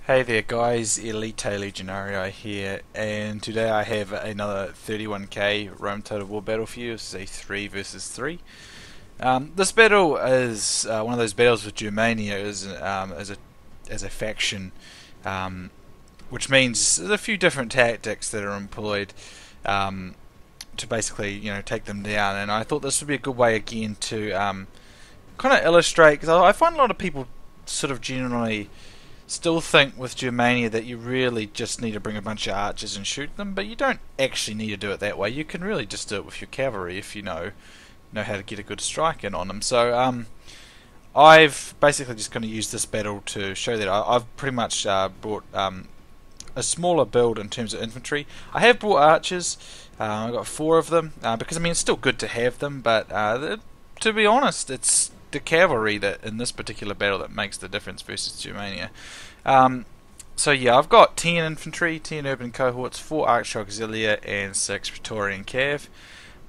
Hey there guys, Elita-Legionarii here, and today I have another 31k Rome Total War battle for you. This is a 3 versus 3. This battle is one of those battles with Germania as a faction, which means there's a few different tactics that are employed to basically take them down, and I thought this would be a good way again to kind of illustrate, because I find a lot of people sort of generally still think with Germania that you really just need to bring a bunch of archers and shoot them, but you don't actually need to do it that way. You can really just do it with your cavalry if you know how to get a good strike in on them. So I've basically just going to use this battle to show that I've pretty much brought a smaller build in terms of infantry. I have brought archers. I've got 4 of them because I mean it's still good to have them, but to be honest, it's the cavalry that in this particular battle that makes the difference versus Germania. So yeah, I've got 10 infantry, 10 urban cohorts, 4 archer auxilia, and 6 Praetorian cav.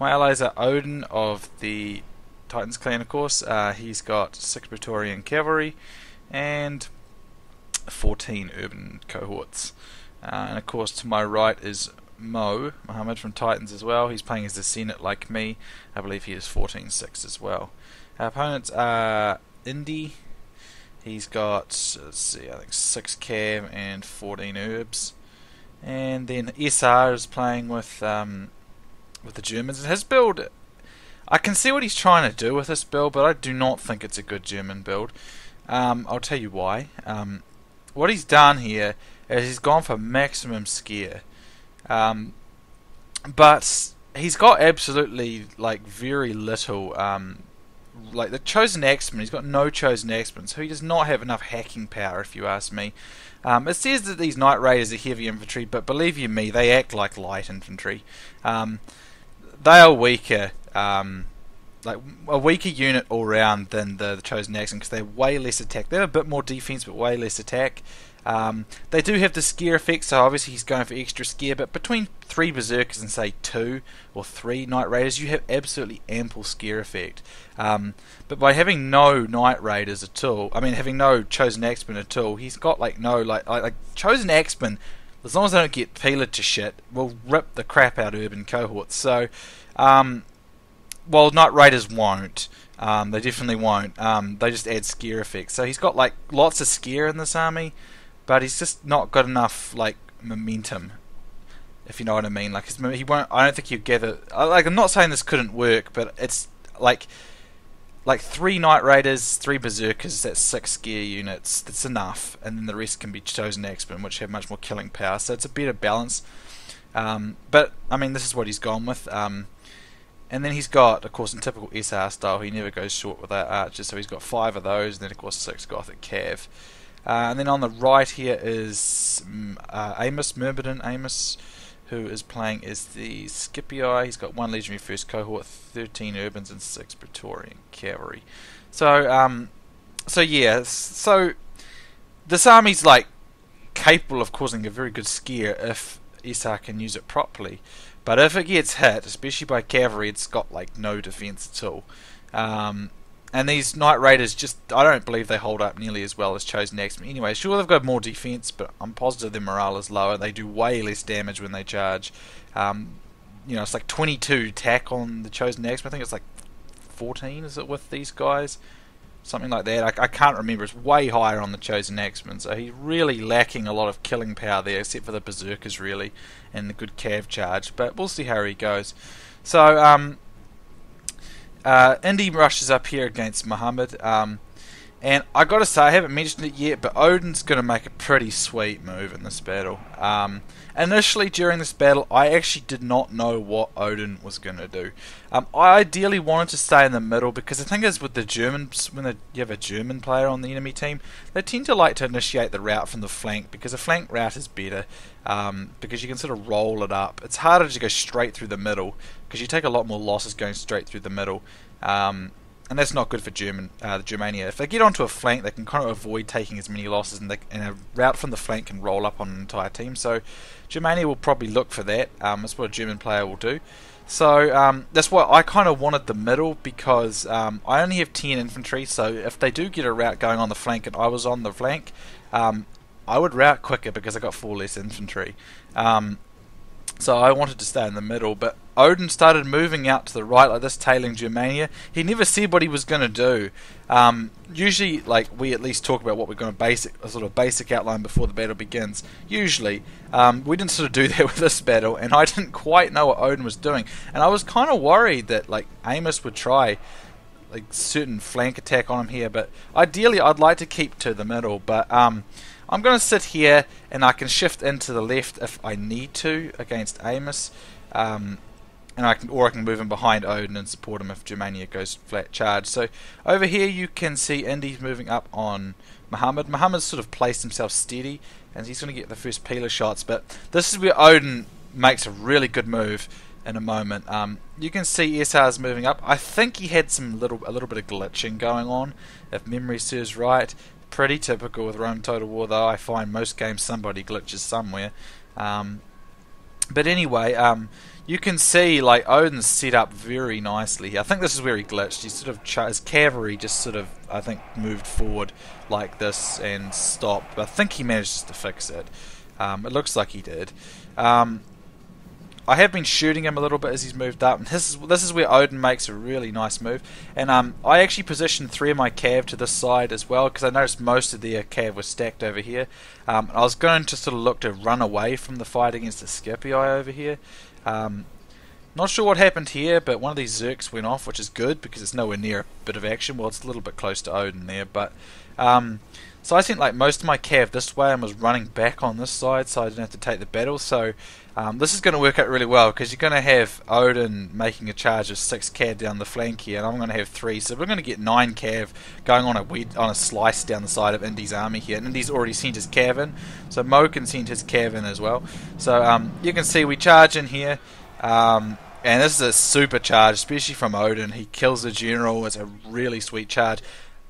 My allies are Odin of the Titans clan, of course. He's got 6 Praetorian cavalry and 14 urban cohorts. And of course, to my right is Mohamed from Titans as well. He's playing as the Senate like me. I believe he is 14-6 as well. Our opponents are Indi. He's got, let's see, I think 6 cav and 14 herbs. And then SR is playing with the Germans. And his build, I can see what he's trying to do with this build, but I do not think it's a good German build. I'll tell you why. What he's done here is he's gone for maximum scare. But he's got absolutely very little like the chosen axeman. He's got no chosen axeman, so he does not have enough hacking power, if you ask me. It says that these Knight Raiders are heavy infantry, but believe you me, they act like light infantry. They are weaker, like a weaker unit all round than the chosen axeman, because they're way less attack. They have a bit more defense, but way less attack. They do have the scare effect, so obviously he's going for extra scare, but between 3 berserkers and say 2 or 3 Knight Raiders, you have absolutely ample scare effect. But by having no Knight Raiders at all, I mean having no chosen axemen at all, he's got no chosen axemen, as long as they don't get peeled to shit, will rip the crap out of urban cohorts. So while Knight Raiders won't, they definitely won't. They just add scare effects. So he's got lots of scare in this army, but he's just not got enough momentum, if you know what I mean. He won't. I don't think he'll gather. I'm not saying this couldn't work, but it's like 3 Knight Raiders, 3 berserkers. That's 6 scare units. That's enough, and then the rest can be chosen axemen, which have much more killing power. So it's a better balance. But I mean, this is what he's gone with. And then he's got, of course, in typical SR style, he never goes short without archers, so he's got 5 of those, and then of course 6 Gothic cav. And then on the right here is Amos, Myrmadon-Amos, who is playing as the Scipii. He's got 1 legionary first cohort, 13 urbans, and 6 Praetorian cavalry. So, so this army's capable of causing a very good scare if SR can use it properly. But if it gets hit, especially by cavalry, it's got no defense at all. And these Knight Raiders I don't believe they hold up nearly as well as chosen axemen. Anyway, sure, they've got more defense, but I'm positive their morale is lower. They do way less damage when they charge. It's 22 attack on the chosen axemen. I think it's 14, is it, with these guys? Something like that. I can't remember. It's way higher on the chosen axemen, so he's really lacking a lot of killing power there, except for the berserkers really, and the good cav charge. But we'll see how he goes. So Indi rushes up here against Mohamed, and I gotta say, I haven't mentioned it yet, but Odin's gonna make a pretty sweet move in this battle. Initially during this battle, I actually did not know what Odin was gonna do. I ideally wanted to stay in the middle, because the thing is with the Germans, when you have a German player on the enemy team, they tend to like to initiate the route from the flank, because a flank route is better, because you can sort of roll it up. It's harder to go straight through the middle, because you take a lot more losses going straight through the middle. And that's not good for Germania. If they get onto a flank, they can kind of avoid taking as many losses, and a route from the flank can roll up on an entire team. So Germania will probably look for that. That's what a German player will do. So that's why I kind of wanted the middle, because I only have 10 infantry, so if they do get a route going on the flank and I was on the flank, I would route quicker because I got 4 less infantry. So I wanted to stay in the middle, but Odin started moving out to the right like this, tailing Germania. He never said what he was going to do. Usually, like, we at least talk about what we're going to a sort of basic outline before the battle begins. Usually, we didn't sort of do that with this battle, and I didn't quite know what Odin was doing. And I was kind of worried that, like, Amos would try like certain flank attack on him here, but ideally I'd like to keep to the middle. But I'm going to sit here, and I can shift into the left if I need to against Amos, and I can move him behind Odin and support him if Germania goes flat charge. So over here you can see Indy's moving up on Mohammed. Mohammed's sort of placed himself steady, and he's going to get the first peeler shots. But this is where Odin makes a really good move in a moment. You can see SR's moving up. I think he had a little bit of glitching going on, if memory serves right. Pretty typical with Rome Total War, though. I find most games somebody glitches somewhere. But anyway, you can see like Odin's set up very nicely here. I think this is where he glitched. He sort of his cavalry just sort of, I think, moved forward like this and stopped. But I think he managed to fix it. It looks like he did. I have been shooting him a little bit as he's moved up, and this is where Odin makes a really nice move. And I actually positioned 3 of my cav to this side as well, because I noticed most of their cav was stacked over here. I was going to sort of look to run away from the fight against the Scipii over here. Not sure what happened here, but one of these Zerks went off, which is good because it's nowhere near a bit of action. Well, it's a little bit close to Odin there, but so I sent like most of my cav this way and was running back on this side, so I didn't have to take the battle. So this is going to work out really well, because you're going to have Odin making a charge of 6 cav down the flank here, and I'm going to have 3, so we're going to get 9 cav going on a slice down the side of Indy's army here. And Indy's already sent his cav in, so Mo can send his cav in as well. So you can see we charge in here. And this is a super charge, especially from Odin. He kills the general. It's a really sweet charge.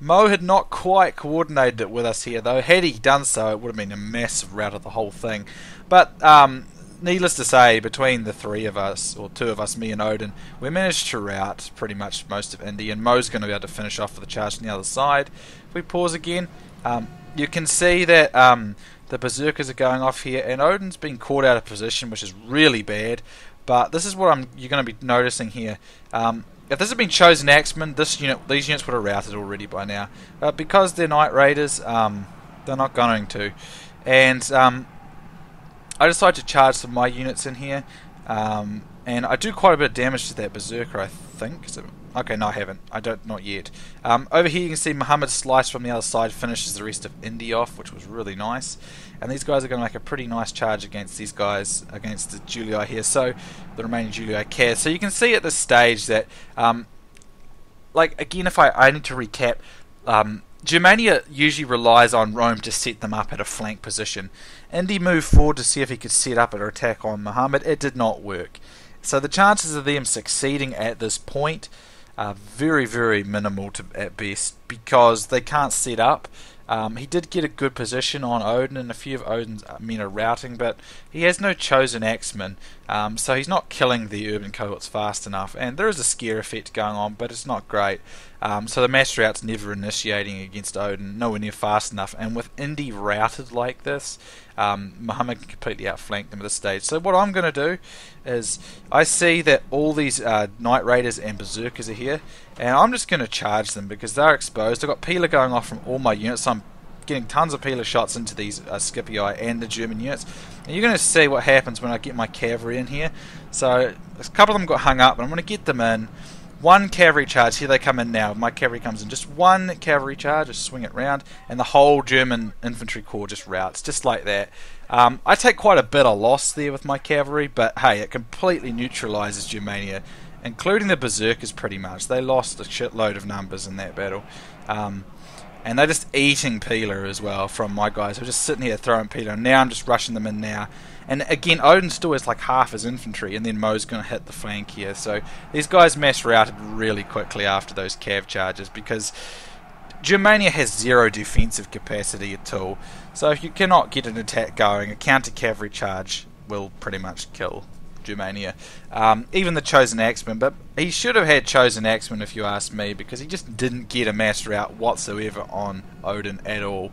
Mo had not quite coordinated it with us here, though. Had he done so, it would have been a massive rout of the whole thing. But needless to say, between the 3 of us, or 2 of us, me and Odin, we managed to rout pretty much most of Indy, and Mo's going to be able to finish off with the charge on the other side. If we pause again, you can see that the berserkers are going off here, and Odin's been caught out of position, which is really bad. But this is what you're going to be noticing here. If this had been chosen Axemen, these units would have routed already by now. But because they're Night Raiders, they're not going to. And I decided to charge some of my units in here. And I do quite a bit of damage to that berserker, I think. Okay, no, I haven't. Not yet. Over here you can see Mohammed slice from the other side, finishes the rest of Indy off, which was really nice. And these guys are going to make a pretty nice charge against these guys, against the Julii here. So the remaining Julii cares. So you can see at this stage that, like, again, if I need to recap, Germania usually relies on Rome to set them up at a flank position. Indy moved forward to see if he could set up an attack on Mohammed. It did not work. So the chances of them succeeding at this point are very, very minimal at best, because they can't set up. He did get a good position on Odin, and a few of Odin's men are routing, but he has no chosen axemen, so he's not killing the urban cohorts fast enough. And there is a scare effect going on, but it's not great. So the mass rout's never initiating against Odin, nowhere near fast enough. And with Indy routed like this, Mohammed can completely outflank them at this stage. So what I'm going to do is, I see that all these Night Raiders and Berserkers are here, and I'm just going to charge them because they're exposed. I've got peeler going off from all my units, so I'm getting tons of peeler shots into these Scipii and the German units. And you're going to see what happens when I get my cavalry in here. So a couple of them got hung up, but I'm going to get them in. One cavalry charge, here they come in now. My cavalry comes in, just one cavalry charge, just swing it round, and the whole German infantry corps just routs, just like that. I take quite a bit of loss there with my cavalry, but hey, it completely neutralizes Germania, including the berserkers pretty much. They lost a shitload of numbers in that battle. And they're just eating peeler as well from my guys. They're just sitting here throwing peeler, and now I'm just rushing them in now. And again, Odin still has like half his infantry, and then Mo's going to hit the flank here. So these guys mass routed really quickly after those cav charges, because Germania has zero defensive capacity at all. So if you cannot get an attack going, a counter cavalry charge will pretty much kill Germania. Even the chosen axeman, but he should have had chosen axeman if you ask me, because he just didn't get a mass rout whatsoever on Odin at all.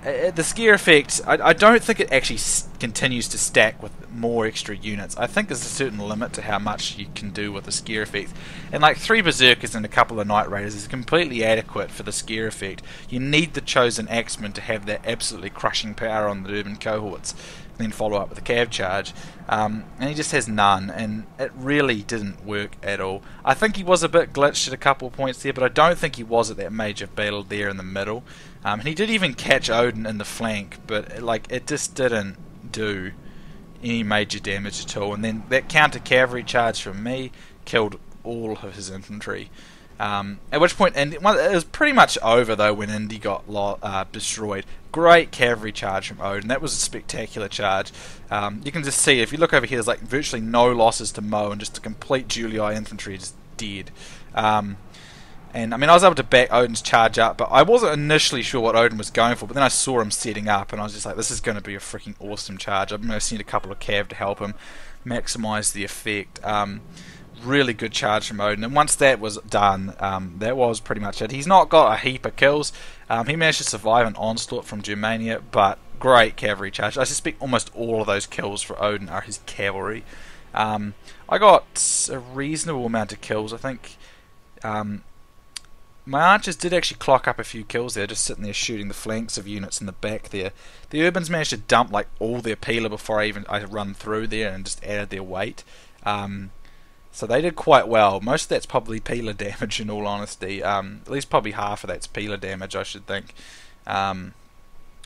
the scare effect, I don't think it actually continues to stack with more extra units. I think there's a certain limit to how much you can do with the scare effect. And like 3 Berserkers and a couple of Night Raiders is completely adequate for the scare effect. You need the Chosen Axeman to have that absolutely crushing power on the urban cohorts, then follow up with a cav charge. And he just has none, and it really didn't work at all. I think he was a bit glitched at a couple of points there, but I don't think he was at that major battle there in the middle. And he did even catch Odin in the flank, but it just didn't do any major damage at all. And then that counter cavalry charge from me killed all of his infantry. At which point, and it was pretty much over though when Indy got destroyed. Great cavalry charge from Odin. That was a spectacular charge. You can just see, if you look over here, there's like virtually no losses to Mo, and just a complete Julii infantry just dead. And I mean, I was able to back Odin's charge up, but I wasn't initially sure what Odin was going for. But then I saw him setting up, and I was just like, this is going to be a freaking awesome charge. I'm going to send a couple of cav to help him maximize the effect. Really good charge from Odin, and once that was done, that was pretty much it. He's not got a heap of kills. He managed to survive an onslaught from Germania, but great cavalry charge. I suspect almost all of those kills for Odin are his cavalry. I got a reasonable amount of kills, I think. My archers did actually clock up a few kills there, just sitting there shooting the flanks of units in the back there. The Urbans managed to dump like all their peeler before I run through there, and just added their weight. So they did quite well. Most of that's probably peeler damage, in all honesty. At least probably half of that's peeler damage, I should think,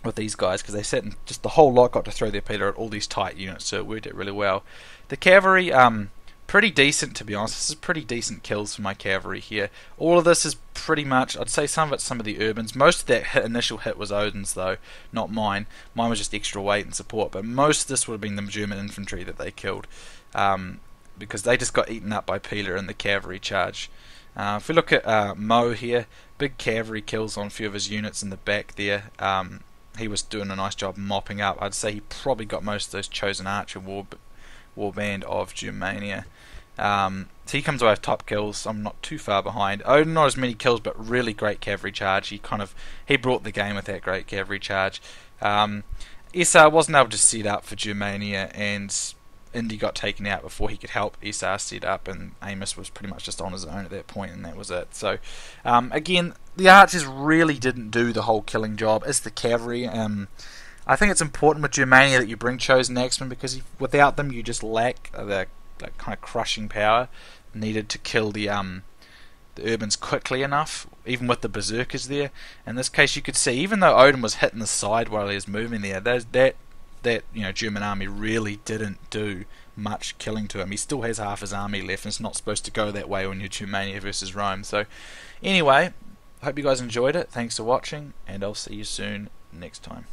with these guys, because they sat and just the whole lot got to throw their peeler at all these tight units, so it worked out really well. The cavalry, pretty decent, to be honest. This is pretty decent kills for my cavalry here. All of this is pretty much, I'd say some of it's some of the Urbans. Most of that initial hit was Odin's though, not mine. Mine was just extra weight and support, but most of this would have been the German infantry that they killed, because they just got eaten up by Peeler in the cavalry charge. If we look at Mo here, big cavalry kills on a few of his units in the back there. He was doing a nice job mopping up. I'd say he probably got most of those Chosen Archer warband of Germania. So he comes away with top kills. I'm not too far behind. Odin not as many kills, but really great cavalry charge. He brought the game with that great cavalry charge. SR wasn't able to set up for Germania, and Indy got taken out before he could help SR set up, and Amos was pretty much just on his own at that point, and that was it. So again, the archers really didn't do the whole killing job. It's the cavalry. I think it's important with Germania that you bring Chosen Axemen, because without them you just lack the kind of crushing power needed to kill the Urbans quickly enough, even with the Berserkers there. In this case, you could see, even though Odin was hitting the side while he was moving there, that German army really didn't do much killing to him. He still has half his army left, and it's not supposed to go that way when you're Germania versus Rome. So anyway, I hope you guys enjoyed it. Thanks for watching, and I'll see you soon next time.